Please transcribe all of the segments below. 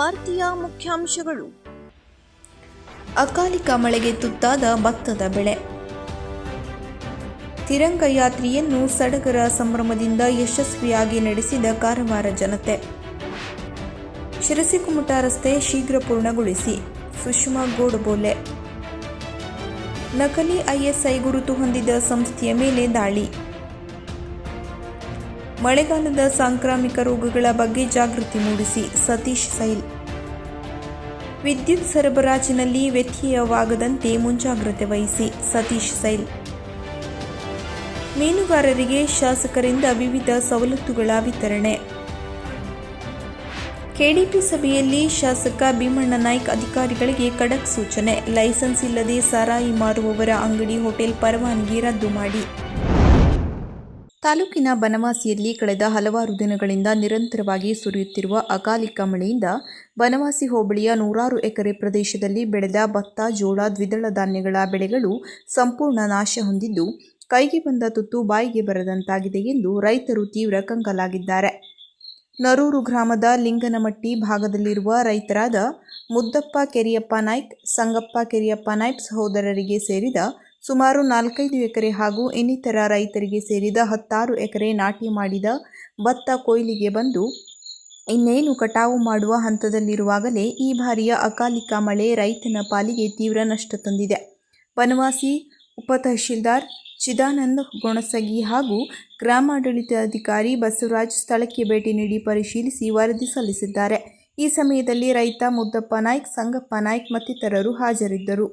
ವಾರ್ತೆಯ ಮುಖ್ಯಾಂಶಗಳು. ಅಕಾಲಿಕ ಮಳೆಗೆ ತುತ್ತಾದ ಭತ್ತದ ಬೆಳೆ. ತಿರಂಗ ಯಾತ್ರೆಯನ್ನು ಸಡಗರ ಸಂಭ್ರಮದಿಂದ ಯಶಸ್ವಿಯಾಗಿ ನಡೆಸಿದ ಕಾರವಾರ ಜನತೆ. ಶಿರಸಿಕುಮಟ ರಸ್ತೆ ಶೀಘ್ರ ಪೂರ್ಣಗೊಳಿಸಿ ಸುಷ್ಮಾ ಗೋಡಬೋಲೆ. ನಕಲಿ ಐಎಸ್ಐ ಗುರುತು ಹೊಂದಿದ ಸಂಸ್ಥೆಯ ಮೇಲೆ ದಾಳಿ. ಮಳೆಗಾಲದ ಸಾಂಕ್ರಾಮಿಕ ರೋಗಗಳ ಬಗ್ಗೆ ಜಾಗೃತಿ ಮೂಡಿಸಿ ಸತೀಶ್ ಸೈಲ್. ವಿದ್ಯುತ್ ಸರಬರಾಜಿನಲ್ಲಿ ವ್ಯತ್ಯಯವಾಗದಂತೆ ಮುಂಜಾಗ್ರತೆ ವಹಿಸಿ ಸತೀಶ್ ಸೈಲ್. ಮೀನುಗಾರರಿಗೆ ಶಾಸಕರಿಂದ ವಿವಿಧ ಸವಲತ್ತುಗಳ ವಿತರಣೆ. ಕೆಡಿಪಿ ಸಭೆಯಲ್ಲಿ ಶಾಸಕ ಭೀಮಣ್ಣ ನಾಯ್ಕ ಅಧಿಕಾರಿಗಳಿಗೆ ಖಡಕ್ ಸೂಚನೆ. ಲೈಸೆನ್ಸ್ ಇಲ್ಲದೆ ಸಾರಾಯಿ ಮಾರುವವರ ಅಂಗಡಿ, ಹೋಟೆಲ್ ಪರವಾನಗಿ ರದ್ದು ಮಾಡಿ. ತಾಲೂಕಿನ ಬನವಾಸಿಯಲ್ಲಿ ಕಳೆದ ಹಲವಾರು ದಿನಗಳಿಂದ ನಿರಂತರವಾಗಿ ಸುರಿಯುತ್ತಿರುವ ಅಕಾಲಿಕ ಮಳೆಯಿಂದ ಬನವಾಸಿ ಹೋಬಳಿಯ 100 ಎಕರೆ ಪ್ರದೇಶದಲ್ಲಿ ಬೆಳೆದ ಭತ್ತ, ಜೋಳ, ದ್ವಿದಳ ಧಾನ್ಯಗಳ ಬೆಳೆಗಳು ಸಂಪೂರ್ಣ ನಾಶ ಹೊಂದಿದ್ದು, ಕೈಗೆ ಬಂದ ತುತ್ತು ಬಾಯಿಗೆ ಬರದಂತಾಗಿದೆ ಎಂದು ರೈತರು ತೀವ್ರ ಕಂಗಾಲಾಗಿದ್ದಾರೆ. ನರೂರು ಗ್ರಾಮದ ಲಿಂಗನಮಟ್ಟಿ ಭಾಗದಲ್ಲಿರುವ ರೈತರಾದ ಮುದ್ದಪ್ಪ ಕೆರಿಯಪ್ಪ ನಾಯ್ಕ್, ಸಂಗಪ್ಪ ಕೆರಿಯಪ್ಪ ನಾಯ್ಕ್ ಸಹೋದರರಿಗೆ ಸೇರಿದ ಸುಮಾರು 4-5 ಎಕರೆ ಹಾಗೂ ಇನ್ನಿತರ ರೈತರಿಗೆ ಸೇರಿದ 16 ಎಕರೆ ನಾಟಿ ಮಾಡಿದ ಭತ್ತ ಕೊಯ್ಲಿಗೆ ಬಂದು ಇನ್ನೇನು ಕಟಾವು ಮಾಡುವ ಹಂತದಲ್ಲಿರುವಾಗಲೇ ಈ ಬಾರಿಯ ಅಕಾಲಿಕ ಮಳೆ ರೈತನ ಪಾಲಿಗೆ ತೀವ್ರ ನಷ್ಟ ತಂದಿದೆ. ಬನವಾಸಿ ಉಪತಹಶೀಲ್ದಾರ್ ಚಿದಾನಂದ್ ಗೊಣಸಗಿ ಹಾಗೂ ಗ್ರಾಮಾಡಳಿತಾಧಿಕಾರಿ ಬಸವರಾಜ್ ಸ್ಥಳಕ್ಕೆ ಭೇಟಿ ನೀಡಿ ಪರಿಶೀಲಿಸಿ ವರದಿ ಸಲ್ಲಿಸಿದ್ದಾರೆ. ಈ ಸಮಯದಲ್ಲಿ ರೈತ ಮುದ್ದಪ್ಪ ನಾಯ್ಕ್, ಸಂಗಪ್ಪ ನಾಯ್ಕ್ ಮತ್ತಿತರರು ಹಾಜರಿದ್ದರು.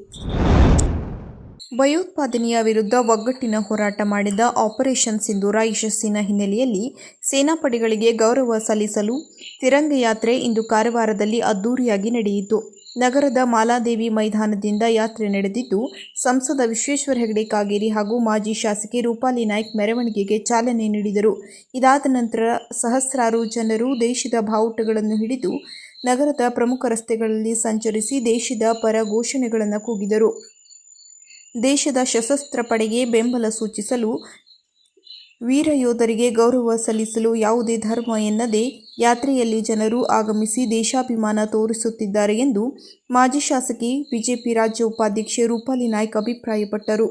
ಭಯೋತ್ಪಾದನೆಯ ವಿರುದ್ಧ ಒಗ್ಗಟ್ಟಿನ ಹೋರಾಟ ಮಾಡಿದ ಆಪರೇಷನ್ ಸಿಂಧೂರ ಯಶಸ್ಸಿನ ಹಿನ್ನೆಲೆಯಲ್ಲಿ ಸೇನಾಪಡೆಗಳಿಗೆ ಗೌರವ ಸಲ್ಲಿಸಲು ತಿರಂಗ ಯಾತ್ರೆ ಇಂದು ಕಾರವಾರದಲ್ಲಿ ಅದ್ದೂರಿಯಾಗಿ ನಡೆಯಿತು. ನಗರದ ಮಾಲಾದೇವಿ ಮೈದಾನದಿಂದ ಯಾತ್ರೆ ನಡೆದಿದ್ದು, ಸಂಸದ ವಿಶ್ವೇಶ್ವರ ಹೆಗಡೆ ಕಾಗೇರಿ ಹಾಗೂ ಮಾಜಿ ಶಾಸಕಿ ರೂಪಾಲಿ ನಾಯ್ಕ್ ಮೆರವಣಿಗೆಗೆ ಚಾಲನೆ ನೀಡಿದರು. ಇದಾದ ನಂತರ ಸಹಸ್ರಾರು ಜನರು ದೇಶದ ಬಾವುಟಗಳನ್ನು ಹಿಡಿದು ನಗರದ ಪ್ರಮುಖ ರಸ್ತೆಗಳಲ್ಲಿ ಸಂಚರಿಸಿ ದೇಶದ ಪರ ಘೋಷಣೆಗಳನ್ನು ಕೂಗಿದರು. ದೇಶದ ಸಶಸ್ತ್ರ ಪಡೆಗೆ ಬೆಂಬಲ ಸೂಚಿಸಲು, ವೀರಯೋಧರಿಗೆ ಗೌರವ ಸಲ್ಲಿಸಲು ಯಾವುದೇ ಧರ್ಮ ಎನ್ನದೇ ಯಾತ್ರೆಯಲ್ಲಿ ಜನರು ಆಗಮಿಸಿ ದೇಶಾಭಿಮಾನ ತೋರಿಸುತ್ತಿದ್ದಾರೆ ಎಂದು ಮಾಜಿ ಶಾಸಕಿ, ಬಿಜೆಪಿ ರಾಜ್ಯ ಉಪಾಧ್ಯಕ್ಷೆ ರೂಪಾಲಿ ನಾಯ್ಕ್ ಅಭಿಪ್ರಾಯಪಟ್ಟರು.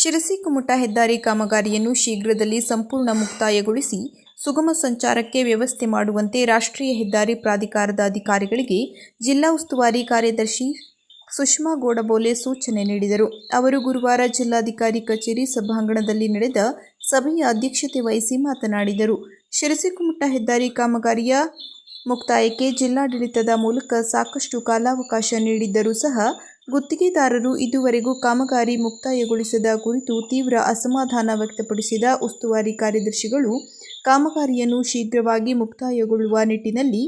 ಶಿರಸಿ-ಕುಮಟಾ ಹೆದ್ದಾರಿ ಕಾಮಗಾರಿಯನ್ನು ಶೀಘ್ರದಲ್ಲಿ ಸಂಪೂರ್ಣ ಮುಕ್ತಾಯಗೊಳಿಸಿ ಸುಗಮ ಸಂಚಾರಕ್ಕೆ ವ್ಯವಸ್ಥೆ ಮಾಡುವಂತೆ ರಾಷ್ಟ್ರೀಯ ಹೆದ್ದಾರಿ ಪ್ರಾಧಿಕಾರದ ಅಧಿಕಾರಿಗಳಿಗೆ ಜಿಲ್ಲಾ ಉಸ್ತುವಾರಿ ಕಾರ್ಯದರ್ಶಿ ಸುಷ್ಮಾ ಗೋಡಬೋಲೆ ಸೂಚನೆ ನೀಡಿದರು. ಅವರು ಗುರುವಾರ ಜಿಲ್ಲಾಧಿಕಾರಿ ಕಚೇರಿ ಸಭಾಂಗಣದಲ್ಲಿ ನಡೆದ ಸಭೆಯ ಅಧ್ಯಕ್ಷತೆ ವಹಿಸಿ ಮಾತನಾಡಿದರು. ಶಿರಸಿ-ಕುಮಟಾ ಹೆದ್ದಾರಿ ಕಾಮಗಾರಿಯ ಮುಕ್ತಾಯಕ್ಕೆ ಜಿಲ್ಲಾಡಳಿತದ ಮೂಲಕ ಸಾಕಷ್ಟು ಕಾಲಾವಕಾಶ ನೀಡಿದ್ದರೂ ಸಹ ಗುತ್ತಿಗೆದಾರರು ಇದುವರೆಗೂ ಕಾಮಗಾರಿ ಮುಕ್ತಾಯಗೊಳಿಸದ ಕುರಿತು ತೀವ್ರ ಅಸಮಾಧಾನ ವ್ಯಕ್ತಪಡಿಸಿದ ಉಸ್ತುವಾರಿ ಕಾರ್ಯದರ್ಶಿಗಳು ಕಾಮಗಾರಿಯನ್ನು ಶೀಘ್ರವಾಗಿ ಮುಕ್ತಾಯಗೊಳ್ಳುವ ನಿಟ್ಟಿನಲ್ಲಿ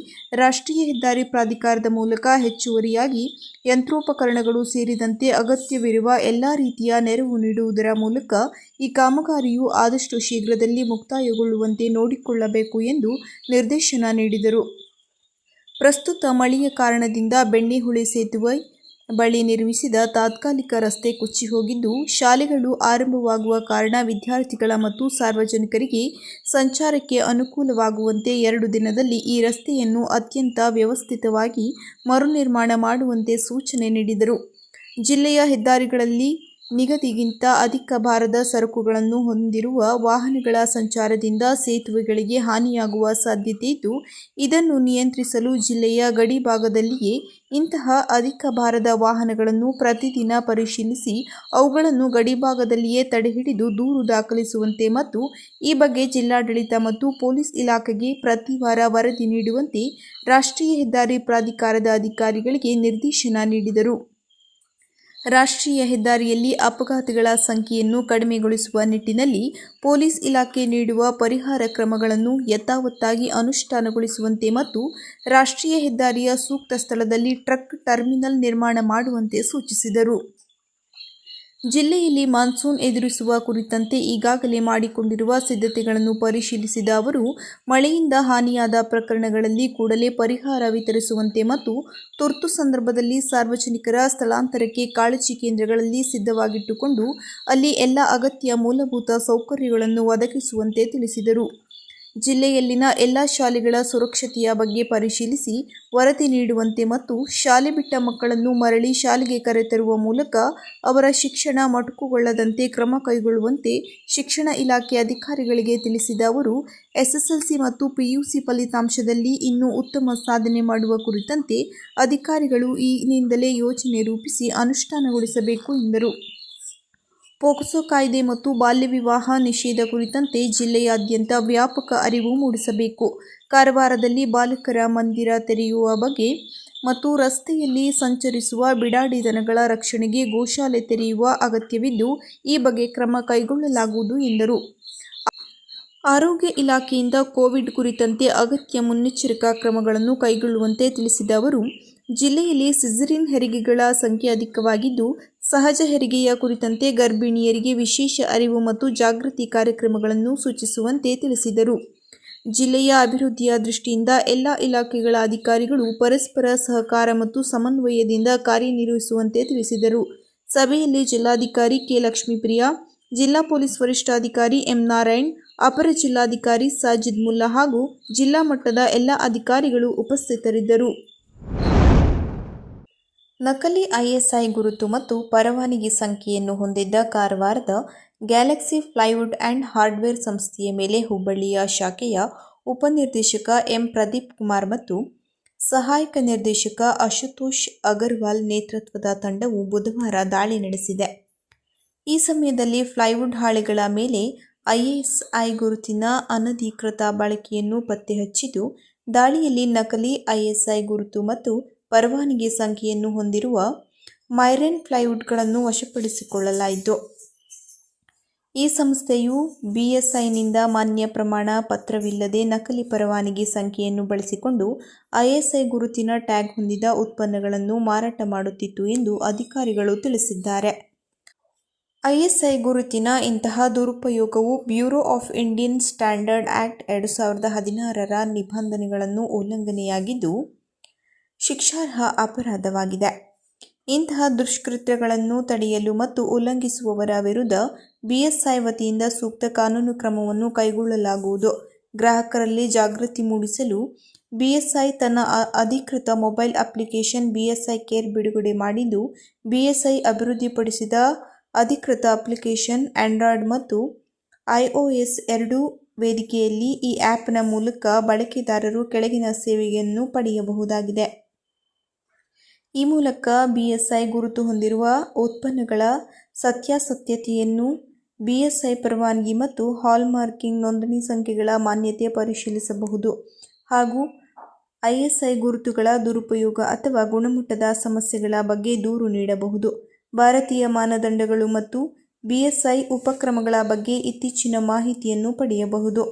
ರಾಷ್ಟ್ರೀಯ ಹೆದ್ದಾರಿ ಪ್ರಾಧಿಕಾರದ ಮೂಲಕ ಹೆಚ್ಚುವರಿಯಾಗಿ ಯಂತ್ರೋಪಕರಣಗಳು ಸೇರಿದಂತೆ ಅಗತ್ಯವಿರುವ ಎಲ್ಲ ರೀತಿಯ ನೆರವು ನೀಡುವುದರ ಮೂಲಕ ಈ ಕಾಮಗಾರಿಯು ಆದಷ್ಟು ಶೀಘ್ರದಲ್ಲಿ ಮುಕ್ತಾಯಗೊಳ್ಳುವಂತೆ ನೋಡಿಕೊಳ್ಳಬೇಕು ಎಂದು ನಿರ್ದೇಶನ ನೀಡಿದರು. ಪ್ರಸ್ತುತ ಮಳೆಯ ಕಾರಣದಿಂದ ಬೆಣ್ಣೆಹುಳಿ ಸೇತುವೆ ಬಳಿ ನಿರ್ಮಿಸಿದ ತಾತ್ಕಾಲಿಕ ರಸ್ತೆ ಕೊಚ್ಚಿಹೋಗಿದ್ದು, ಶಾಲೆಗಳು ಆರಂಭವಾಗುವ ಕಾರಣ ವಿದ್ಯಾರ್ಥಿಗಳ ಮತ್ತು ಸಾರ್ವಜನಿಕರಿಗೆ ಸಂಚಾರಕ್ಕೆ ಅನುಕೂಲವಾಗುವಂತೆ 2 ದಿನದಲ್ಲಿ ಈ ರಸ್ತೆಯನ್ನು ಅತ್ಯಂತ ವ್ಯವಸ್ಥಿತವಾಗಿ ಮರುನಿರ್ಮಾಣ ಮಾಡುವಂತೆ ಸೂಚನೆ ನೀಡಿದರು. ಜಿಲ್ಲೆಯ ಹೆದ್ದಾರಿಗಳಲ್ಲಿ ನಿಗದಿಗಿಂತ ಅಧಿಕ ಭಾರದ ಸರಕುಗಳನ್ನು ಹೊಂದಿರುವ ವಾಹನಗಳ ಸಂಚಾರದಿಂದ ಸೇತುವೆಗಳಿಗೆ ಹಾನಿಯಾಗುವ ಸಾಧ್ಯತೆಯಿದ್ದು, ಇದನ್ನು ನಿಯಂತ್ರಿಸಲು ಜಿಲ್ಲೆಯ ಗಡಿ ಭಾಗದಲ್ಲಿಯೇ ಇಂತಹ ಅಧಿಕ ಭಾರದ ವಾಹನಗಳನ್ನು ಪ್ರತಿದಿನ ಪರಿಶೀಲಿಸಿ ಅವುಗಳನ್ನು ಗಡಿಭಾಗದಲ್ಲಿಯೇ ತಡೆಹಿಡಿದು ದೂರು ದಾಖಲಿಸುವಂತೆ ಮತ್ತು ಈ ಬಗ್ಗೆ ಜಿಲ್ಲಾಡಳಿತ ಮತ್ತು ಪೊಲೀಸ್ ಇಲಾಖೆಗೆ ಪ್ರತಿ ವಾರ ವರದಿ ನೀಡುವಂತೆ ರಾಷ್ಟ್ರೀಯ ಹೆದ್ದಾರಿ ಪ್ರಾಧಿಕಾರದ ಅಧಿಕಾರಿಗಳಿಗೆ ನಿರ್ದೇಶನ ನೀಡಿದರು. ರಾಷ್ಟ್ರೀಯ ಹೆದ್ದಾರಿಯಲ್ಲಿ ಅಪಘಾತಗಳ ಸಂಖ್ಯೆಯನ್ನು ಕಡಿಮೆಗೊಳಿಸುವ ನಿಟ್ಟಿನಲ್ಲಿ ಪೊಲೀಸ್ ಇಲಾಖೆ ನೀಡುವ ಪರಿಹಾರ ಕ್ರಮಗಳನ್ನು ಯಥಾವತ್ತಾಗಿ ಅನುಷ್ಠಾನಗೊಳಿಸುವಂತೆ ಮತ್ತು ರಾಷ್ಟ್ರೀಯ ಹೆದ್ದಾರಿಯ ಸೂಕ್ತ ಸ್ಥಳದಲ್ಲಿ ಟ್ರಕ್ ಟರ್ಮಿನಲ್ ನಿರ್ಮಾಣ ಮಾಡುವಂತೆ ಸೂಚಿಸಿದರು. ಜಿಲ್ಲೆಯಲ್ಲಿ ಮಾನ್ಸೂನ್ ಎದುರಿಸುವ ಕುರಿತಂತೆ ಈಗಾಗಲೇ ಮಾಡಿಕೊಂಡಿರುವ ಸಿದ್ಧತೆಗಳನ್ನು ಪರಿಶೀಲಿಸಿದ ಅವರು, ಮಳೆಯಿಂದ ಹಾನಿಯಾದ ಪ್ರಕರಣಗಳಲ್ಲಿ ಕೂಡಲೇ ಪರಿಹಾರ ವಿತರಿಸುವಂತೆ ಮತ್ತು ತುರ್ತು ಸಂದರ್ಭದಲ್ಲಿ ಸಾರ್ವಜನಿಕರ ಸ್ಥಳಾಂತರಕ್ಕೆ ಕಾಳಜಿ ಕೇಂದ್ರಗಳಲ್ಲಿ ಸಿದ್ಧವಾಗಿಟ್ಟುಕೊಂಡು ಅಲ್ಲಿ ಎಲ್ಲ ಅಗತ್ಯ ಮೂಲಭೂತ ಸೌಕರ್ಯಗಳನ್ನು ಒದಗಿಸುವಂತೆ ತಿಳಿಸಿದರು. ಜಿಲ್ಲೆಯಲ್ಲಿನ ಎಲ್ಲ ಶಾಲೆಗಳ ಸುರಕ್ಷತೆಯ ಬಗ್ಗೆ ಪರಿಶೀಲಿಸಿ ವರದಿ ನೀಡುವಂತೆ ಮತ್ತು ಶಾಲೆ ಬಿಟ್ಟ ಮಕ್ಕಳನ್ನು ಮರಳಿ ಶಾಲೆಗೆ ಕರೆತರುವ ಮೂಲಕ ಅವರ ಶಿಕ್ಷಣ ಮೊಟಕುಗೊಳ್ಳದಂತೆ ಕ್ರಮ ಕೈಗೊಳ್ಳುವಂತೆ ಶಿಕ್ಷಣ ಇಲಾಖೆ ಅಧಿಕಾರಿಗಳಿಗೆ ತಿಳಿಸಿದ ಅವರು, ಎಸ್ಎಸ್ಎಲ್ಸಿ ಮತ್ತು ಪಿಯುಸಿ ಫಲಿತಾಂಶದಲ್ಲಿ ಇನ್ನೂ ಉತ್ತಮ ಸಾಧನೆ ಮಾಡುವ ಕುರಿತಂತೆ ಅಧಿಕಾರಿಗಳು ಈಗಿನಿಂದಲೇ ಯೋಜನೆ ರೂಪಿಸಿ ಅನುಷ್ಠಾನಗೊಳಿಸಬೇಕು ಎಂದರು. ಪೋಕ್ಸೋ ಕಾಯ್ದೆ ಮತ್ತು ಬಾಲ್ಯ ವಿವಾಹ ನಿಷೇಧ ಕುರಿತಂತೆ ಜಿಲ್ಲೆಯಾದ್ಯಂತ ವ್ಯಾಪಕ ಅರಿವು ಮೂಡಿಸಬೇಕು. ಕಾರವಾರದಲ್ಲಿ ಬಾಲಕರ ಮಂದಿರ ತೆರೆಯುವ ಬಗ್ಗೆ ಮತ್ತು ರಸ್ತೆಯಲ್ಲಿ ಸಂಚರಿಸುವ ಬಿಡಾಡಿ ದನಗಳ ರಕ್ಷಣೆಗೆ ಗೋಶಾಲೆ ತೆರೆಯುವ ಅಗತ್ಯವಿದ್ದು, ಈ ಬಗ್ಗೆ ಕ್ರಮ ಕೈಗೊಳ್ಳಲಾಗುವುದು ಎಂದರು. ಆರೋಗ್ಯ ಇಲಾಖೆಯಿಂದ ಕೋವಿಡ್ ಕುರಿತಂತೆ ಅಗತ್ಯ ಮುನ್ನೆಚ್ಚರಿಕಾ ಕ್ರಮಗಳನ್ನು ಕೈಗೊಳ್ಳುವಂತೆ ತಿಳಿಸಿದ ಅವರು, ಜಿಲ್ಲೆಯಲ್ಲಿ ಸಿಸೇರಿಯನ್ ಹೆರಿಗೆಗಳ ಸಂಖ್ಯೆ ಅಧಿಕವಾಗಿದ್ದು, ಸಹಜ ಹೆರಿಗೆಯ ಕುರಿತಂತೆ ಗರ್ಭಿಣಿಯರಿಗೆ ವಿಶೇಷ ಅರಿವು ಮತ್ತು ಜಾಗೃತಿ ಕಾರ್ಯಕ್ರಮಗಳನ್ನು ಸೂಚಿಸುವಂತೆ ತಿಳಿಸಿದರು. ಜಿಲ್ಲೆಯ ಅಭಿವೃದ್ಧಿಯ ದೃಷ್ಟಿಯಿಂದ ಎಲ್ಲ ಇಲಾಖೆಗಳ ಅಧಿಕಾರಿಗಳು ಪರಸ್ಪರ ಸಹಕಾರ ಮತ್ತು ಸಮನ್ವಯದಿಂದ ಕಾರ್ಯನಿರ್ವಹಿಸುವಂತೆ ತಿಳಿಸಿದರು. ಸಭೆಯಲ್ಲಿ ಜಿಲ್ಲಾಧಿಕಾರಿ ಕೆ. ಲಕ್ಷ್ಮೀಪ್ರಿಯಾ, ಜಿಲ್ಲಾ ಪೊಲೀಸ್ ವರಿಷ್ಠಾಧಿಕಾರಿ ಎಂ. ನಾರಾಯಣ್, ಅಪರ ಜಿಲ್ಲಾಧಿಕಾರಿ ಸಾಜಿದ್ ಮುಲ್ಲಾ ಹಾಗೂ ಜಿಲ್ಲಾ ಮಟ್ಟದ ಎಲ್ಲ ಅಧಿಕಾರಿಗಳು ಉಪಸ್ಥಿತರಿದ್ದರು. ನಕಲಿ ಐಎಸ್ಐ ಗುರುತು ಮತ್ತು ಪರವಾನಗಿ ಸಂಖ್ಯೆಯನ್ನು ಹೊಂದಿದ್ದ ಕಾರವಾರದ ಗ್ಯಾಲಕ್ಸಿ ಪ್ಲೈವುಡ್ ಆ್ಯಂಡ್ ಹಾರ್ಡ್ವೇರ್ ಸಂಸ್ಥೆಯ ಮೇಲೆ ಹುಬ್ಬಳ್ಳಿಯ ಶಾಖೆಯ ಉಪನಿರ್ದೇಶಕ ಎಂ. ಪ್ರದೀಪ್ ಕುಮಾರ್ ಮತ್ತು ಸಹಾಯಕ ನಿರ್ದೇಶಕ ಅಶುತೋಷ್ ಅಗರ್ವಾಲ್ ನೇತೃತ್ವದ ತಂಡವು ಬುಧವಾರ ದಾಳಿ ನಡೆಸಿದೆ. ಈ ಸಮಯದಲ್ಲಿ ಪ್ಲೈವುಡ್ ಹಾಳೆಗಳ ಮೇಲೆ ಐಎಸ್ಐ ಗುರುತಿನ ಅನಧಿಕೃತ ಬಳಕೆಯನ್ನು ಪತ್ತೆ ಹಚ್ಚಿದ್ದು, ದಾಳಿಯಲ್ಲಿ ನಕಲಿ ಐಎಸ್ಐ ಗುರುತು ಮತ್ತು ಪರವಾನಗಿ ಸಂಖ್ಯೆಯನ್ನು ಹೊಂದಿರುವ ಮೈರೆನ್ ಪ್ಲೈವುಡ್ಗಳನ್ನು ವಶಪಡಿಸಿಕೊಳ್ಳಲಾಯಿತು. ಈ ಸಂಸ್ಥೆಯು ಬಿಎಸ್ಐನಿಂದ ಮಾನ್ಯ ಪ್ರಮಾಣ ಪತ್ರವಿಲ್ಲದೆ ನಕಲಿ ಪರವಾನಗಿ ಸಂಖ್ಯೆಯನ್ನು ಬಳಸಿಕೊಂಡು ಐಎಸ್ಐ ಗುರುತಿನ ಟ್ಯಾಗ್ ಹೊಂದಿದ ಉತ್ಪನ್ನಗಳನ್ನು ಮಾರಾಟ ಮಾಡುತ್ತಿತ್ತು ಎಂದು ಅಧಿಕಾರಿಗಳು ತಿಳಿಸಿದ್ದಾರೆ. ಐಎಸ್ಐ ಗುರುತಿನ ಇಂತಹ ದುರುಪಯೋಗವು bureau of Indian standard act 2016ರ ನಿಬಂಧನೆಗಳನ್ನು ಉಲ್ಲಂಘನೆಯಾಗಿದ್ದು, ಶಿಕ್ಷಾರ್ಹ ಅಪರಾಧವಾಗಿದೆ. ಇಂತಹ ದುಷ್ಕೃತ್ಯಗಳನ್ನು ತಡೆಯಲು ಮತ್ತು ಉಲ್ಲಂಘಿಸುವವರ ವಿರುದ್ಧ ಬಿಎಸ್ಐ ವತಿಯಿಂದ ಸೂಕ್ತ ಕಾನೂನು ಕ್ರಮವನ್ನು ಕೈಗೊಳ್ಳಲಾಗುವುದು. ಗ್ರಾಹಕರಲ್ಲಿ ಜಾಗೃತಿ ಮೂಡಿಸಲು ಬಿಎಸ್ಐ ತನ್ನ ಅಧಿಕೃತ ಮೊಬೈಲ್ ಅಪ್ಲಿಕೇಶನ್ ಬಿಎಸ್ಐ ಕೇರ್ ಬಿಡುಗಡೆ ಮಾಡಿದ್ದು, ಬಿಎಸ್ಐ ಅಭಿವೃದ್ಧಿಪಡಿಸಿದ ಅಧಿಕೃತ ಅಪ್ಲಿಕೇಶನ್ ಆಂಡ್ರಾಯ್ಡ್ ಮತ್ತು iOS ಎರಡೂ ವೇದಿಕೆಯಲ್ಲಿ ಈ ಆ್ಯಪ್ನ ಮೂಲಕ ಬಳಕೆದಾರರು ಕೆಳಗಿನ ಸೇವೆಯನ್ನು ಪಡೆಯಬಹುದಾಗಿದೆ. ಈ ಮೂಲಕ BSI ಗುರುತು ಹೊಂದಿರುವ ಉತ್ಪನ್ನಗಳ ಸತ್ಯಾಸತ್ಯತೆಯನ್ನು, BSI ಪರವಾನಗಿ ಮತ್ತು ಹಾಲ್ಮಾರ್ಕಿಂಗ್ ನೋಂದಣಿ ಸಂಖ್ಯೆಗಳ ಮಾನ್ಯತೆ ಪರಿಶೀಲಿಸಬಹುದು ಹಾಗೂ ISI ಗುರುತುಗಳ ದುರುಪಯೋಗ ಅಥವಾ ಗುಣಮಟ್ಟದ ಸಮಸ್ಯೆಗಳ ಬಗ್ಗೆ ದೂರು ನೀಡಬಹುದು. ಭಾರತೀಯ ಮಾನದಂಡಗಳು ಮತ್ತು BSI ಉಪಕ್ರಮಗಳ ಬಗ್ಗೆ ಇತ್ತೀಚಿನ ಮಾಹಿತಿಯನ್ನು ಪಡೆಯಬಹುದು.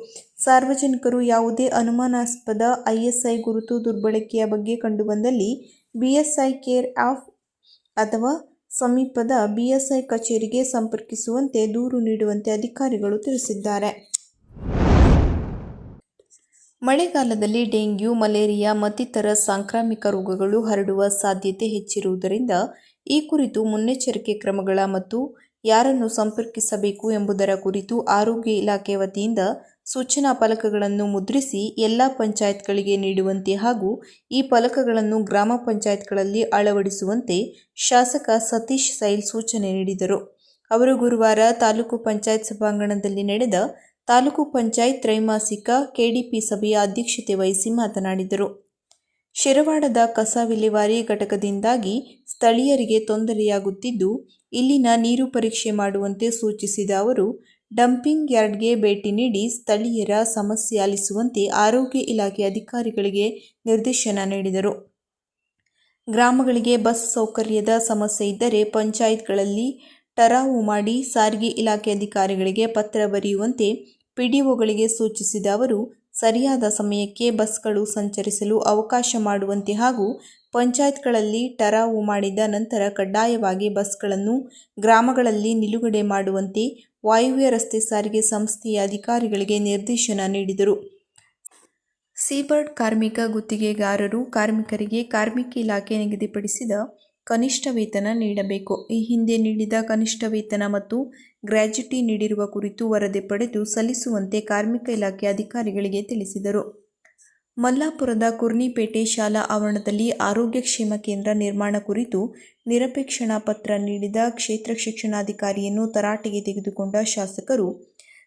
ಸಾರ್ವಜನಿಕರು ಯಾವುದೇ ಅನುಮಾನಾಸ್ಪದ ISI ಗುರುತು ದುರ್ಬಳಕೆಯ ಬಗ್ಗೆ ಕಂಡುಬಂದಲ್ಲಿ BSI ಕೇರ್ ಆಫ್ ಅಥವಾ ಸಮೀಪದ BSI ಕಚೇರಿಗೆ ಸಂಪರ್ಕಿಸುವಂತೆ ದೂರು ನೀಡುವಂತೆ ಅಧಿಕಾರಿಗಳು ತಿಳಿಸಿದ್ದಾರೆ. ಮಳೆಗಾಲದಲ್ಲಿ ಡೆಂಗ್ಯೂ, ಮಲೇರಿಯಾ ಮತ್ತಿತರ ಸಾಂಕ್ರಾಮಿಕ ರೋಗಗಳು ಹರಡುವ ಸಾಧ್ಯತೆ ಹೆಚ್ಚಿರುವುದರಿಂದ ಈ ಕುರಿತು ಮುನ್ನೆಚ್ಚರಿಕೆ ಕ್ರಮಗಳ ಮತ್ತು ಯಾರನ್ನು ಸಂಪರ್ಕಿಸಬೇಕು ಎಂಬುದರ ಕುರಿತು ಆರೋಗ್ಯ ಇಲಾಖೆ ವತಿಯಿಂದ ಸೂಚನಾ ಫಲಕಗಳನ್ನು ಮುದ್ರಿಸಿ ಎಲ್ಲ ಪಂಚಾಯತ್ಗಳಿಗೆ ನೀಡುವಂತೆ ಹಾಗೂ ಈ ಫಲಕಗಳನ್ನು ಗ್ರಾಮ ಪಂಚಾಯತ್ಗಳಲ್ಲಿ ಅಳವಡಿಸುವಂತೆ ಶಾಸಕ ಸತೀಶ್ ಸೈಲ್ ಸೂಚನೆ ನೀಡಿದರು. ಅವರು ಗುರುವಾರ ತಾಲೂಕು ಪಂಚಾಯತ್ ಸಭಾಂಗಣದಲ್ಲಿ ನಡೆದ ತಾಲೂಕು ಪಂಚಾಯತ್ ತ್ರೈಮಾಸಿಕ KDP ಸಭೆಯ ಅಧ್ಯಕ್ಷತೆ ವಹಿಸಿ ಮಾತನಾಡಿದರು. ಶಿರವಾಡದ ಕಸ ವಿಲೇವಾರಿ ಘಟಕದಿಂದಾಗಿ ಸ್ಥಳೀಯರಿಗೆ ತೊಂದರೆಯಾಗುತ್ತಿದ್ದು, ಇಲ್ಲಿನ ನೀರು ಪರೀಕ್ಷೆ ಮಾಡುವಂತೆ ಸೂಚಿಸಿದ ಅವರು ಡಂಪಿಂಗ್ ಯಾರ್ಡ್ಗೆ ಭೇಟಿ ನೀಡಿ ಸ್ಥಳೀಯರ ಸಮಸ್ಯೆ ಆಲಿಸುವಂತೆ ಆರೋಗ್ಯ ಇಲಾಖೆ ಅಧಿಕಾರಿಗಳಿಗೆ ನಿರ್ದೇಶನ ನೀಡಿದರು. ಗ್ರಾಮಗಳಿಗೆ ಬಸ್ ಸೌಕರ್ಯದ ಸಮಸ್ಯೆ ಇದ್ದರೆ ಪಂಚಾಯತ್ಗಳಲ್ಲಿ ಠರಾವು ಮಾಡಿ ಸಾರಿಗೆ ಇಲಾಖೆ ಅಧಿಕಾರಿಗಳಿಗೆ ಪತ್ರ ಬರೆಯುವಂತೆ PDOಗಳಿಗೆ ಸೂಚಿಸಿದ ಅವರು ಸರಿಯಾದ ಸಮಯಕ್ಕೆ ಬಸ್ಗಳು ಸಂಚರಿಸಲು ಅವಕಾಶ ಮಾಡುವಂತೆ ಹಾಗೂ ಪಂಚಾಯತ್ಗಳಲ್ಲಿ ಠರಾವು ಮಾಡಿದ ನಂತರ ಕಡ್ಡಾಯವಾಗಿ ಬಸ್ಗಳನ್ನು ಗ್ರಾಮಗಳಲ್ಲಿ ನಿಲುಗಡೆ ಮಾಡುವಂತೆ ವಾಯುವ್ಯ ರಸ್ತೆ ಸಾರಿಗೆ ಸಂಸ್ಥೆಯ ಅಧಿಕಾರಿಗಳಿಗೆ ನಿರ್ದೇಶನ ನೀಡಿದರು. ಸೀಬರ್ಡ್ ಕಾರ್ಮಿಕ ಗುತ್ತಿಗೆಗಾರರು ಕಾರ್ಮಿಕರಿಗೆ ಕಾರ್ಮಿಕ ಇಲಾಖೆ ನಿಗದಿಪಡಿಸಿದ ಕನಿಷ್ಠ ವೇತನ ನೀಡಬೇಕು. ಈ ಹಿಂದೆ ನೀಡಿದ ಕನಿಷ್ಠ ವೇತನ ಮತ್ತು ಗ್ರ್ಯಾಚ್ಯುಟಿ ನೀಡಿರುವ ಕುರಿತು ವರದಿ ಪಡೆದು ಸಲ್ಲಿಸುವಂತೆ ಕಾರ್ಮಿಕ ಇಲಾಖೆ ಅಧಿಕಾರಿಗಳಿಗೆ ತಿಳಿಸಿದರು. ಮಲ್ಲಾಪುರದ ಕುರ್ನಿಪೇಟೆ ಶಾಲಾ ಆವರಣದಲ್ಲಿ ಆರೋಗ್ಯ ಕ್ಷೇಮ ಕೇಂದ್ರ ನಿರ್ಮಾಣ ಕುರಿತು ನಿರಪೇಕ್ಷಣಾ ಪತ್ರ ನೀಡಿದ ಕ್ಷೇತ್ರ ಶಿಕ್ಷಣಾಧಿಕಾರಿಯನ್ನು ತರಾಟೆಗೆ ತೆಗೆದುಕೊಂಡ ಶಾಸಕರು,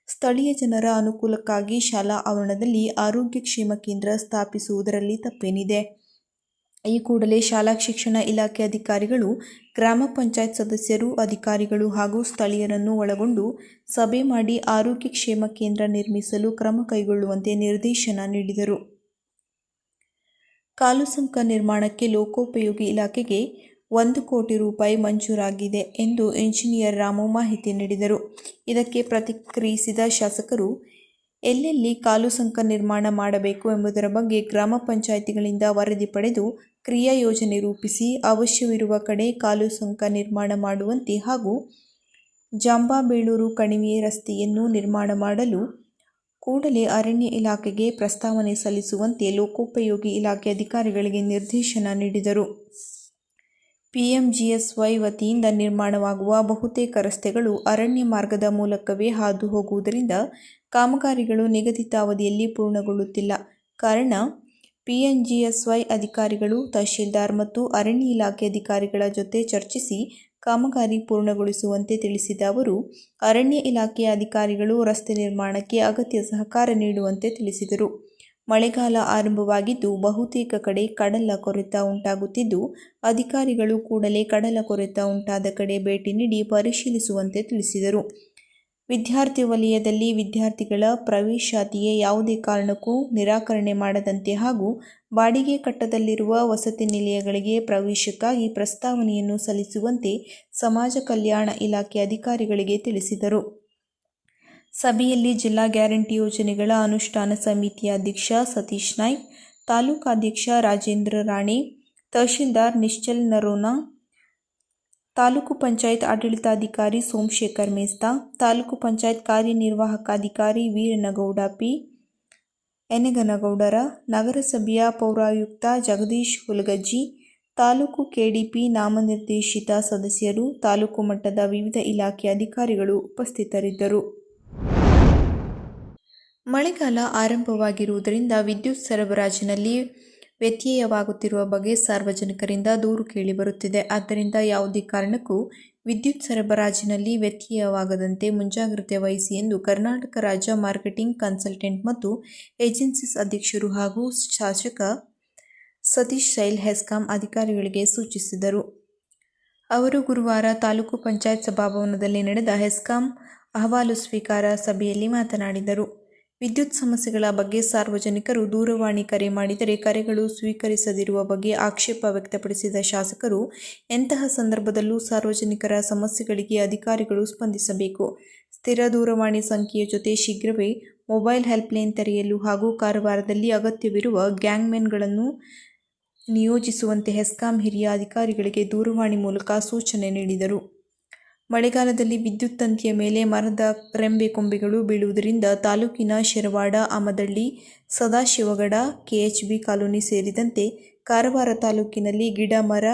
ಸ್ಥಳೀಯ ಜನರ ಅನುಕೂಲಕ್ಕಾಗಿ ಶಾಲಾ ಆವರಣದಲ್ಲಿ ಆರೋಗ್ಯ ಕ್ಷೇಮ ಕೇಂದ್ರ ಸ್ಥಾಪಿಸುವುದರಲ್ಲಿ ತಪ್ಪೇನಿದೆ? ಈ ಕೂಡಲೇ ಶಾಲಾ ಶಿಕ್ಷಣ ಇಲಾಖೆ ಅಧಿಕಾರಿಗಳು, ಗ್ರಾಮ ಪಂಚಾಯತ್ ಸದಸ್ಯರು, ಅಧಿಕಾರಿಗಳು ಹಾಗೂ ಸ್ಥಳೀಯರನ್ನು ಒಳಗೊಂಡು ಸಭೆ ಮಾಡಿ ಆರೋಗ್ಯ ಕ್ಷೇಮ ಕೇಂದ್ರ ನಿರ್ಮಿಸಲು ಕ್ರಮ ಕೈಗೊಳ್ಳುವಂತೆ ನಿರ್ದೇಶನ ನೀಡಿದರು. ಕಾಲುಸಂಕ ನಿರ್ಮಾಣಕ್ಕೆ ಲೋಕೋಪಯೋಗಿ ಇಲಾಖೆಗೆ 1 ಕೋಟಿ ರೂಪಾಯಿ ಮಂಜೂರಾಗಿದೆ ಎಂದು ಇಂಜಿನಿಯರ್ ರಾಮು ಮಾಹಿತಿ ನೀಡಿದರು. ಇದಕ್ಕೆ ಪ್ರತಿಕ್ರಿಯಿಸಿದ ಶಾಸಕರು, ಎಲ್ಲೆಲ್ಲಿ ಕಾಲುಸಂಕ ನಿರ್ಮಾಣ ಮಾಡಬೇಕು ಎಂಬುದರ ಬಗ್ಗೆ ಗ್ರಾಮ ಪಂಚಾಯಿತಿಗಳಿಂದ ವರದಿ ಪಡೆದು ಕ್ರಿಯಾ ಯೋಜನೆ ರೂಪಿಸಿ ಅವಶ್ಯವಿರುವ ಕಡೆ ಕಾಲುಸಂಕ ನಿರ್ಮಾಣ ಮಾಡುವಂತೆ ಹಾಗೂ ಜಾಂಬಾಬೇಳೂರು ಕಣಿವೆ ರಸ್ತೆಯನ್ನು ನಿರ್ಮಾಣ ಮಾಡಲು ಕೂಡಲೇ ಅರಣ್ಯ ಇಲಾಖೆಗೆ ಪ್ರಸ್ತಾವನೆ ಸಲ್ಲಿಸುವಂತೆ ಲೋಕೋಪಯೋಗಿ ಇಲಾಖೆ ಅಧಿಕಾರಿಗಳಿಗೆ ನಿರ್ದೇಶನ ನೀಡಿದರು. PMGSY ವತಿಯಿಂದ ನಿರ್ಮಾಣವಾಗುವ ಬಹುತೇಕ ರಸ್ತೆಗಳು ಅರಣ್ಯ ಮಾರ್ಗದ ಮೂಲಕವೇ ಹಾದು ಹೋಗುವುದರಿಂದ ಕಾಮಗಾರಿಗಳು ನಿಗದಿತ ಅವಧಿಯಲ್ಲಿ ಪೂರ್ಣಗೊಳ್ಳುತ್ತಿಲ್ಲ. ಕಾರಣ, PMGSY ಅಧಿಕಾರಿಗಳು ತಹಶೀಲ್ದಾರ್ ಮತ್ತು ಅರಣ್ಯ ಇಲಾಖೆ ಅಧಿಕಾರಿಗಳ ಜೊತೆ ಚರ್ಚಿಸಿ ಕಾಮಗಾರಿ ಪೂರ್ಣಗೊಳಿಸುವಂತೆ ತಿಳಿಸಿದ ಅವರು, ಅರಣ್ಯ ಇಲಾಖೆಯ ಅಧಿಕಾರಿಗಳು ರಸ್ತೆ ನಿರ್ಮಾಣಕ್ಕೆ ಅಗತ್ಯ ಸಹಕಾರ ನೀಡುವಂತೆ ತಿಳಿಸಿದರು. ಮಳೆಗಾಲ ಆರಂಭವಾಗಿದ್ದು ಬಹುತೇಕ ಕಡೆ ಕಡಲ ಕೊರೆತ ಉಂಟಾಗುತ್ತಿದ್ದು, ಅಧಿಕಾರಿಗಳು ಕೂಡಲೇ ಕಡಲ ಕೊರೆತ ಉಂಟಾದ ಕಡೆ ಭೇಟಿ ನೀಡಿ ಪರಿಶೀಲಿಸುವಂತೆ ತಿಳಿಸಿದರು. ವಿದ್ಯಾರ್ಥಿ ವಲಯದಲ್ಲಿ ವಿದ್ಯಾರ್ಥಿಗಳ ಪ್ರವೇಶಾತಿಗೆ ಯಾವುದೇ ಕಾರಣಕ್ಕೂ ನಿರಾಕರಣೆ ಮಾಡದಂತೆ ಹಾಗೂ ಬಾಡಿಗೆ ಕಟ್ಟಡದಲ್ಲಿರುವ ವಸತಿ ನಿಲಯಗಳಿಗೆ ಪ್ರವೇಶಕ್ಕಾಗಿ ಪ್ರಸ್ತಾವನೆಯನ್ನು ಸಲ್ಲಿಸುವಂತೆ ಸಮಾಜ ಕಲ್ಯಾಣ ಇಲಾಖೆ ಅಧಿಕಾರಿಗಳಿಗೆ ತಿಳಿಸಿದರು. ಸಭೆಯಲ್ಲಿ ಜಿಲ್ಲಾ ಗ್ಯಾರಂಟಿ ಯೋಜನೆಗಳ ಅನುಷ್ಠಾನ ಸಮಿತಿಯ ಅಧ್ಯಕ್ಷ ಸತೀಶ್ ನಾಯ್ಕ್, ತಾಲೂಕಾಧ್ಯಕ್ಷ ರಾಜೇಂದ್ರ ರಾಣೆ, ತಹಶೀಲ್ದಾರ್ ನಿಶ್ಚಲ್ ನರೋನಾ, ತಾಲೂಕು ಪಂಚಾಯತ್ ಆಡಳಿತಾಧಿಕಾರಿ ಸೋಮಶೇಖರ್ ಮೇಸ್ತಾ, ತಾಲೂಕು ಪಂಚಾಯತ್ ಕಾರ್ಯನಿರ್ವಾಹಕಾಧಿಕಾರಿ ವೀರನಗೌಡ ಪಿ. ಎನಗನಗೌಡರ, ನಗರಸಭೆಯ ಪೌರಾಯುಕ್ತ ಜಗದೀಶ್ ಹುಲಗಜ್ಜಿ, ತಾಲೂಕು KDP ನಾಮನಿರ್ದೇಶಿತ ಸದಸ್ಯರು, ತಾಲೂಕು ಮಟ್ಟದ ವಿವಿಧ ಇಲಾಖೆ ಅಧಿಕಾರಿಗಳು ಉಪಸ್ಥಿತರಿದ್ದರು. ಮಳೆಗಾಲ ಆರಂಭವಾಗಿರುವುದರಿಂದ ವಿದ್ಯುತ್ ಸರಬರಾಜಿನಲ್ಲಿ ವ್ಯತ್ಯಯವಾಗುತ್ತಿರುವ ಬಗ್ಗೆ ಸಾರ್ವಜನಿಕರಿಂದ ದೂರು ಕೇಳಿಬರುತ್ತಿದೆ. ಆದ್ದರಿಂದ ಯಾವುದೇ ಕಾರಣಕ್ಕೂ ವಿದ್ಯುತ್ ಸರಬರಾಜಿನಲ್ಲಿ ವ್ಯತ್ಯಯವಾಗದಂತೆ ಮುಂಜಾಗ್ರತೆ ವಹಿಸಿ ಎಂದು ಕರ್ನಾಟಕ ರಾಜ್ಯ ಮಾರ್ಕೆಟಿಂಗ್ ಕನ್ಸಲ್ಟೆಂಟ್ ಮತ್ತು ಏಜೆನ್ಸೀಸ್ ಅಧ್ಯಕ್ಷರು ಹಾಗೂ ಶಾಸಕ ಸತೀಶ್ ಸೈಲ್ ಹೆಸ್ಕಾಂ ಅಧಿಕಾರಿಗಳಿಗೆ ಸೂಚಿಸಿದರು. ಅವರು ಗುರುವಾರ ತಾಲೂಕು ಪಂಚಾಯತ್ ಸಭಾಭವನದಲ್ಲಿ ನಡೆದ ಹೆಸ್ಕಾಂ ಅಹವಾಲು ಸ್ವೀಕಾರ ಸಭೆಯಲ್ಲಿ ಮಾತನಾಡಿದರು. ವಿದ್ಯುತ್ ಸಮಸ್ಯೆಗಳ ಬಗ್ಗೆ ಸಾರ್ವಜನಿಕರು ದೂರವಾಣಿ ಕರೆ ಮಾಡಿದರೆ ಕರೆಗಳು ಸ್ವೀಕರಿಸದಿರುವ ಬಗ್ಗೆ ಆಕ್ಷೇಪ ವ್ಯಕ್ತಪಡಿಸಿದ ಶಾಸಕರು, ಎಂತಹ ಸಂದರ್ಭದಲ್ಲೂ ಸಾರ್ವಜನಿಕರ ಸಮಸ್ಯೆಗಳಿಗೆ ಅಧಿಕಾರಿಗಳು ಸ್ಪಂದಿಸಬೇಕು. ಸ್ಥಿರ ದೂರವಾಣಿ ಸಂಖ್ಯೆಯ ಜೊತೆ ಶೀಘ್ರವೇ ಮೊಬೈಲ್ ಹೆಲ್ಪ್ಲೈನ್ ತೆರೆಯಲು ಹಾಗೂ ಕಾರವಾರದಲ್ಲಿ ಅಗತ್ಯವಿರುವ ಗ್ಯಾಂಗ್ಮೆನ್ಗಳನ್ನು ನಿಯೋಜಿಸುವಂತೆ ಹೆಸ್ಕಾಂ ಹಿರಿಯ ಅಧಿಕಾರಿಗಳಿಗೆ ದೂರವಾಣಿ ಮೂಲಕ ಸೂಚನೆ ನೀಡಿದರು. ಮಳೆಗಾಲದಲ್ಲಿ ವಿದ್ಯುತ್ ತಂತಿಯ ಮೇಲೆ ಮರದ ರೆಂಬೆ ಕೊಂಬೆಗಳು ಬೀಳುವುದರಿಂದ ತಾಲೂಕಿನ ಶೆರವಾಡ, ಆಮದಳ್ಳಿ, ಸದಾಶಿವಗಡ, ಕೆಎಚ್ಬಿ ಕಾಲೋನಿ ಸೇರಿದಂತೆ ಕಾರವಾರ ತಾಲೂಕಿನಲ್ಲಿ ಗಿಡ ಮರ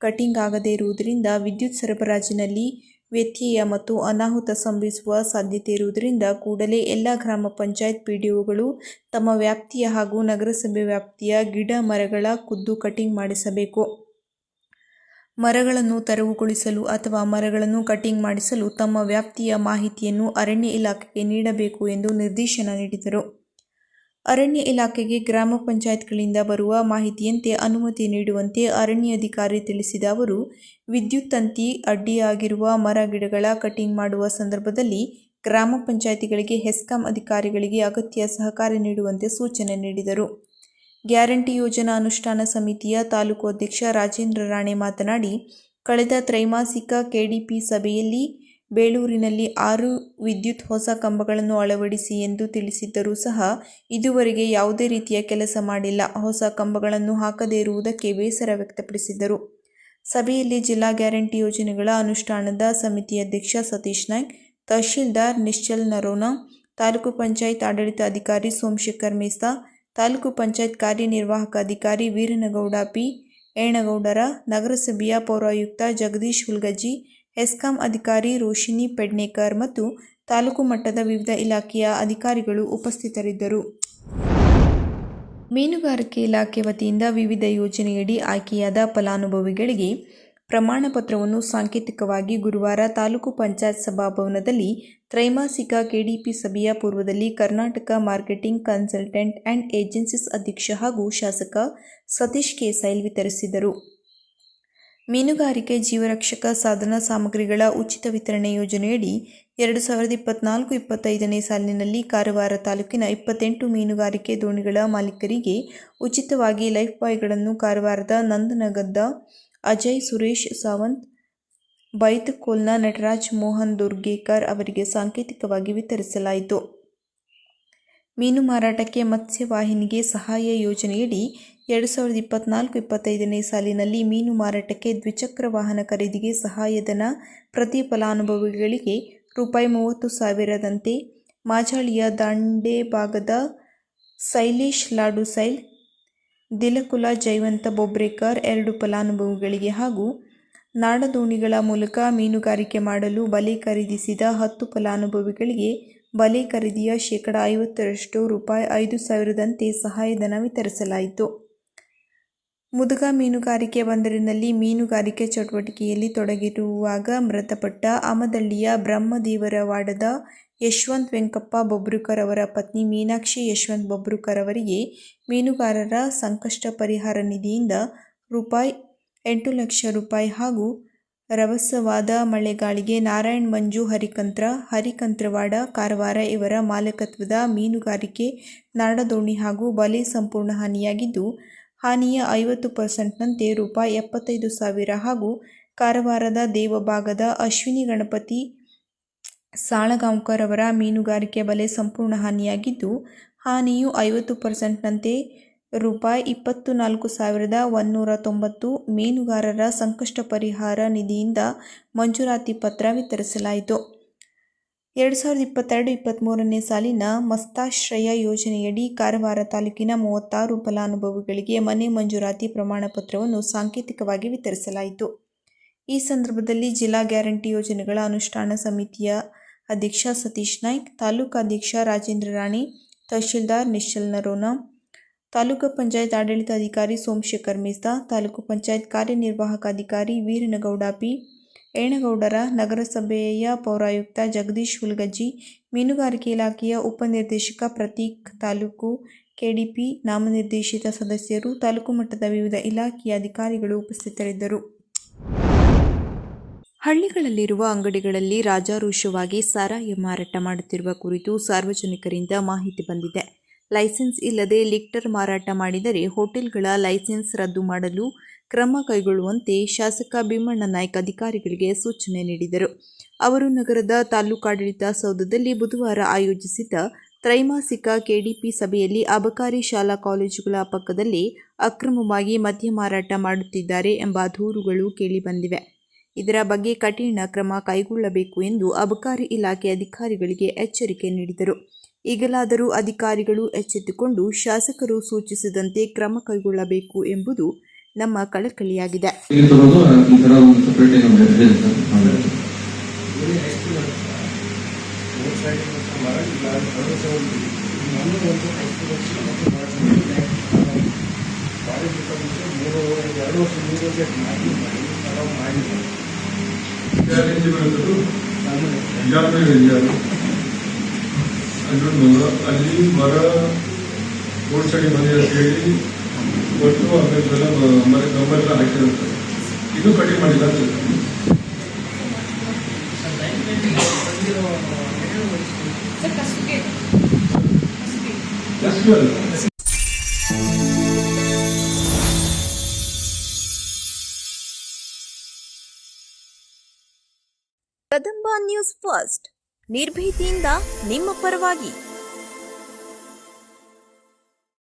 ಕಟಿಂಗ್ ಆಗದೇ ಇರುವುದರಿಂದ ವಿದ್ಯುತ್ ಸರಬರಾಜಿನಲ್ಲಿ ವ್ಯತ್ಯಯ ಮತ್ತು ಅನಾಹುತ ಸಂಭವಿಸುವ ಸಾಧ್ಯತೆ ಇರುವುದರಿಂದ ಕೂಡಲೇ ಎಲ್ಲ ಗ್ರಾಮ ಪಂಚಾಯತ್ ಪಿಡಿಒಗಳು ತಮ್ಮ ವ್ಯಾಪ್ತಿಯ ಹಾಗೂ ನಗರಸಭೆ ವ್ಯಾಪ್ತಿಯ ಗಿಡ ಮರಗಳ ಖುದ್ದು ಕಟಿಂಗ್ ಮಾಡಿಸಬೇಕು. ಮರಗಳನ್ನು ತೆರವುಗೊಳಿಸಲು ಅಥವಾ ಮರಗಳನ್ನು ಕಟಿಂಗ್ ಮಾಡಿಸಲು ತಮ್ಮ ವ್ಯಾಪ್ತಿಯ ಮಾಹಿತಿಯನ್ನು ಅರಣ್ಯ ಇಲಾಖೆಗೆ ನೀಡಬೇಕು ಎಂದು ನಿರ್ದೇಶನ ನೀಡಿದರು. ಅರಣ್ಯ ಇಲಾಖೆಗೆ ಗ್ರಾಮ ಪಂಚಾಯತ್ಗಳಿಂದ ಬರುವ ಮಾಹಿತಿಯಂತೆ ಅನುಮತಿ ನೀಡುವಂತೆ ಅರಣ್ಯಾಧಿಕಾರಿ ತಿಳಿಸಿದ ಅವರು, ವಿದ್ಯುತ್ ತಂತಿ ಅಡ್ಡಿಯಾಗಿರುವ ಮರ ಗಿಡಗಳ ಕಟಿಂಗ್ ಮಾಡುವ ಸಂದರ್ಭದಲ್ಲಿ ಗ್ರಾಮ ಪಂಚಾಯತಿಗಳಿಗೆ ಹೆಸ್ಕಾಂ ಅಧಿಕಾರಿಗಳಿಗೆ ಅಗತ್ಯ ಸಹಕಾರ ನೀಡುವಂತೆ ಸೂಚನೆ ನೀಡಿದರು. ಗ್ಯಾರಂಟಿ ಯೋಜನಾ ಅನುಷ್ಠಾನ ಸಮಿತಿಯ ತಾಲೂಕು ಅಧ್ಯಕ್ಷ ರಾಜೇಂದ್ರ ರಾಣೆ ಮಾತನಾಡಿ, ಕಳೆದ ತ್ರೈಮಾಸಿಕ ಕೆಡಿಪಿ ಸಭೆಯಲ್ಲಿ ಬೇಳೂರಿನಲ್ಲಿ 6 ವಿದ್ಯುತ್ ಹೊಸ ಕಂಬಗಳನ್ನು ಅಳವಡಿಸಿ ಎಂದು ತಿಳಿಸಿದ್ದರೂ ಸಹ ಇದುವರೆಗೆ ಯಾವುದೇ ರೀತಿಯ ಕೆಲಸ ಮಾಡಿಲ್ಲ. ಹೊಸ ಕಂಬಗಳನ್ನು ಹಾಕದೇ ಇರುವುದಕ್ಕೆ ಬೇಸರ ವ್ಯಕ್ತಪಡಿಸಿದರು. ಸಭೆಯಲ್ಲಿ ಜಿಲ್ಲಾ ಗ್ಯಾರಂಟಿ ಯೋಜನೆಗಳ ಅನುಷ್ಠಾನದ ಸಮಿತಿ ಅಧ್ಯಕ್ಷ ಸತೀಶ್ ನಾಯ್ಕ್, ತಹಶೀಲ್ದಾರ್ ನಿಶ್ಚಲ್ ನರೋನ, ತಾಲೂಕು ಪಂಚಾಯತ್ ಆಡಳಿತ ಅಧಿಕಾರಿ ಸೋಮಶೇಖರ್ ಮೇಸ್ತಾ, ತಾಲೂಕು ಪಂಚಾಯತ್ ಕಾರ್ಯನಿರ್ವಾಹಕ ಅಧಿಕಾರಿ ವೀರನಗೌಡ ಪಿ. ಏಣಗೌಡರ, ನಗರಸಭೆಯ ಪೌರಾಯುಕ್ತ ಜಗದೀಶ್ ಹುಲ್ಗಜ್ಜಿ, ಹೆಸ್ಕಾಂ ಅಧಿಕಾರಿ ರೋಶಿನಿ ಪೆಡ್ನೇಕರ್ ಮತ್ತು ತಾಲೂಕು ಮಟ್ಟದ ವಿವಿಧ ಇಲಾಖೆಯ ಅಧಿಕಾರಿಗಳು ಉಪಸ್ಥಿತರಿದ್ದರು. ಮೀನುಗಾರಿಕೆ ಇಲಾಖೆ ವತಿಯಿಂದ ವಿವಿಧ ಯೋಜನೆಯಡಿ ಆಯ್ಕೆಯಾದ ಫಲಾನುಭವಿಗಳಿಗೆ ಪ್ರಮಾಣ ಪತ್ರವನ್ನು ಸಾಂಕೇತಿಕವಾಗಿ ಗುರುವಾರ ತಾಲೂಕು ಪಂಚಾಯತ್ ಸಭಾಭವನದಲ್ಲಿ ತ್ರೈಮಾಸಿಕ ಕೆಡಿಪಿ ಸಭೆಯ ಪೂರ್ವದಲ್ಲಿ Karnataka marketing consultant and agencies ಅಧ್ಯಕ್ಷ ಹಾಗೂ ಶಾಸಕ ಸತೀಶ್ ಕೆ ಸೈಲ್ ವಿತರಿಸಿದರು. ಮೀನುಗಾರಿಕೆ ಜೀವರಕ್ಷಕ ಸಾಧನ ಸಾಮಗ್ರಿಗಳ ಉಚಿತ ವಿತರಣೆ ಯೋಜನೆಯಡಿ 2024-25ನೇ ಸಾಲಿನಲ್ಲಿ ಕಾರವಾರ ತಾಲೂಕಿನ 28 ಮೀನುಗಾರಿಕೆ ದೋಣಿಗಳ ಮಾಲೀಕರಿಗೆ ಉಚಿತವಾಗಿ ಲೈಫ್ ಬಾಯ್ಗಳನ್ನು ಕಾರವಾರದ ನಂದನಗದ್ದ ಅಜಯ್ ಸುರೇಶ್ ಸಾವಂತ್, ಬೈತಕೋಲ್ನ ನಟರಾಜ್ ಮೋಹನ್ ದುರ್ಗೇಕರ್ ಅವರಿಗೆ ಸಾಂಕೇತಿಕವಾಗಿ ವಿತರಿಸಲಾಯಿತು. ಮೀನು ಮಾರಾಟಕ್ಕೆ ಮತ್ಸ್ಯವಾಹಿನಿಗೆ ಸಹಾಯ ಯೋಜನೆಯಡಿ 2024-25ನೇ ಸಾಲಿನಲ್ಲಿ ಮೀನು ಮಾರಾಟಕ್ಕೆ ದ್ವಿಚಕ್ರ ವಾಹನ ಖರೀದಿಗೆ ಸಹಾಯಧನ ಪ್ರತಿ ಫಲಾನುಭವಿಗಳಿಗೆ ರೂ.30,000ದಂತೆ ಮಾಜಾಳಿಯ ದಾಂಡೇಭಾಗದ ಸೈಲೇಶ್ ಲಾಡು ಸೈಲ್, ದಿಲಕುಲ ಜಯವಂತ ಬೊಬ್ರೇಕರ್ 2 ಫಲಾನುಭವಿಗಳಿಗೆ ಹಾಗೂ ನಾಡದೋಣಿಗಳ ಮೂಲಕ ಮೀನುಗಾರಿಕೆ ಮಾಡಲು ಬಲೆ ಖರೀದಿಸಿದ 10 ಫಲಾನುಭವಿಗಳಿಗೆ ಬಲೆ ಖರೀದಿಯ ಶೇಕಡಾ 50ರಷ್ಟು ರೂ.5,000ದಂತೆ ಸಹಾಯಧನ ವಿತರಿಸಲಾಯಿತು. ಮುದಗ ಮೀನುಗಾರಿಕೆ ಬಂದರಿನಲ್ಲಿ ಮೀನುಗಾರಿಕೆ ಚಟುವಟಿಕೆಯಲ್ಲಿ ತೊಡಗಿರುವಾಗ ಮೃತಪಟ್ಟ ಆಮದಳ್ಳಿಯ ಬ್ರಹ್ಮದೇವರವಾಡದ ಯಶವಂತ್ ವೆಂಕಪ್ಪ ಬೊಬ್ರುಕರ್ ಅವರ ಪತ್ನಿ ಮೀನಾಕ್ಷಿ ಯಶವಂತ್ ಬೊಬ್ರುಕರ್ ಅವರಿಗೆ ಮೀನುಗಾರರ ಸಂಕಷ್ಟ ಪರಿಹಾರ ನಿಧಿಯಿಂದ ರೂ.8 ಲಕ್ಷ ಹಾಗೂ ರಭಸವಾದ ಮಳೆಗಾಳಿಗೆ ನಾರಾಯಣ್ ಮಂಜು ಹರಿಕಂತ್ರವಾಡ ಕಾರವಾರ ಇವರ ಮಾಲಕತ್ವದ ಮೀನುಗಾರಿಕೆ ನಾಡದೋಣಿ ಹಾಗೂ ಬಲೆ ಸಂಪೂರ್ಣ ಹಾನಿಯಾಗಿದ್ದು, ಹಾನಿಯ 50%ನಂತೆ ರೂ.75,000 ಹಾಗೂ ಕಾರವಾರದ ದೇವಭಾಗದ ಅಶ್ವಿನಿ ಗಣಪತಿ ಸಾಳಗಾಂವ್ಕರ್ ಅವರ ಮೀನುಗಾರಿಕೆ ಬಲೆ ಸಂಪೂರ್ಣ ಹಾನಿಯಾಗಿದ್ದು, ಹಾನಿಯು 50%ನಂತೆ ರೂ.24,190 ಮೀನುಗಾರರ ಸಂಕಷ್ಟ ಪರಿಹಾರ ನಿಧಿಯಿಂದ ಮಂಜೂರಾತಿ ಪತ್ರ ವಿತರಿಸಲಾಯಿತು. 2022-23ನೇ ಸಾಲಿನ ಮತ್ಸ್ಯಾಶ್ರಯ ಯೋಜನೆಯಡಿ ಕಾರವಾರ ತಾಲೂಕಿನ 36 ಫಲಾನುಭವಿಗಳಿಗೆ ಮನೆ ಮಂಜೂರಾತಿ ಪ್ರಮಾಣ ಪತ್ರವನ್ನು ಸಾಂಕೇತಿಕವಾಗಿ ವಿತರಿಸಲಾಯಿತು. ಈ ಸಂದರ್ಭದಲ್ಲಿ ಜಿಲ್ಲಾ ಗ್ಯಾರಂಟಿ ಯೋಜನೆಗಳ ಅನುಷ್ಠಾನ ಸಮಿತಿಯ ಅಧ್ಯಕ್ಷ ಸತೀಶ್ ನಾಯ್ಕ್, ತಾಲೂಕಾಧ್ಯಕ್ಷ ರಾಜೇಂದ್ರ ರಾಣೆ, ತಹಶೀಲ್ದಾರ್ ನಿಶ್ಚಲ್ ನರೋನ, ತಾಲೂಕು ಪಂಚಾಯತ್ ಆಡಳಿತಾಧಿಕಾರಿ ಸೋಮಶೇಖರ್ ಮೇಸ್ತಾ, ತಾಲೂಕು ಪಂಚಾಯತ್ ಕಾರ್ಯನಿರ್ವಾಹಕ ಅಧಿಕಾರಿ ವೀರನಗೌಡ ಪಿ. ಏಣಗೌಡರ, ನಗರಸಭೆಯ ಪೌರಾಯುಕ್ತ ಜಗದೀಶ್ ಹುಲ್ಗಜ್ಜಿ, ಮೀನುಗಾರಿಕೆ ಇಲಾಖೆಯ ಉಪನಿರ್ದೇಶಕ ಪ್ರತೀಕ್, ತಾಲೂಕು ಕೆಡಿಪಿ ನಾಮನಿರ್ದೇಶಿತ ಸದಸ್ಯರು, ತಾಲೂಕು ಮಟ್ಟದ ವಿವಿಧ ಇಲಾಖೆಯ ಅಧಿಕಾರಿಗಳು ಉಪಸ್ಥಿತರಿದ್ದರು. ಹಳ್ಳಿಗಳಲ್ಲಿರುವ ಅಂಗಡಿಗಳಲ್ಲಿ ರಾಜಾರೋಷವಾಗಿ ಸಾರಾಯಿ ಮಾರಾಟ ಮಾಡುತ್ತಿರುವ ಕುರಿತು ಸಾರ್ವಜನಿಕರಿಂದ ಮಾಹಿತಿ ಬಂದಿದೆ. ಲೈಸೆನ್ಸ್ ಇಲ್ಲದೆ ಲಿಕ್ಕರ್ ಮಾರಾಟ ಮಾಡಿದರೆ ಹೋಟೆಲ್ಗಳ ಲೈಸೆನ್ಸ್ ರದ್ದು ಮಾಡಲು ಕ್ರಮ ಕೈಗೊಳ್ಳುವಂತೆ ಶಾಸಕ ಭೀಮಣ್ಣ ನಾಯ್ಕ ಅಧಿಕಾರಿಗಳಿಗೆ ಸೂಚನೆ ನೀಡಿದರು. ಅವರು ನಗರದ ತಾಲೂಕಾಡಳಿತ ಸೌಧದಲ್ಲಿ ಬುಧವಾರ ಆಯೋಜಿಸಿದ್ದ ತ್ರೈಮಾಸಿಕ ಕೆಡಿಪಿ ಸಭೆಯಲ್ಲಿ ಅಬಕಾರಿ ಶಾಲಾ ಕಾಲೇಜುಗಳ ಪಕ್ಕದಲ್ಲಿ ಅಕ್ರಮವಾಗಿ ಮದ್ಯ ಮಾರಾಟ ಮಾಡುತ್ತಿದ್ದಾರೆ ಎಂಬ ದೂರುಗಳು ಕೇಳಿಬಂದಿವೆ. ಇದರ ಬಗ್ಗೆ ಕಠಿಣ ಕ್ರಮ ಕೈಗೊಳ್ಳಬೇಕು ಎಂದು ಅಬಕಾರಿ ಇಲಾಖೆ ಅಧಿಕಾರಿಗಳಿಗೆ ಎಚ್ಚರಿಕೆ ನೀಡಿದರು. ಈಗಲಾದರೂ ಅಧಿಕಾರಿಗಳು ಎಚ್ಚೆತ್ತುಕೊಂಡು ಶಾಸಕರು ಸೂಚಿಸಿದಂತೆ ಕ್ರಮ ಕೈಗೊಳ್ಳಬೇಕು ಎಂಬುದು ನಮ್ಮ ಕಳಕಳಿಯಾಗಿದೆ. ಅಲ್ಲಿ ಮರ ರೋಡ್ ಸೈಡ್ ಮನೆ ಅಂತ ಹೇಳಿ ಒಟ್ಟು ಆಮೇಲೆ ಮರ ಗಂಬೆಲ್ಲ ಹಾಕಿರುತ್ತಾರೆ. ಇದು ಕಟಿಂಗ್ ಮಾಡಿಲ್ಲ ಕದಂಬ ನ್ಯೂಸ್ ಫಸ್ಟ್, ನಿರ್ಭೀತಿಯಿಂದ ನಿಮ್ಮ ಪರವಾಗಿ.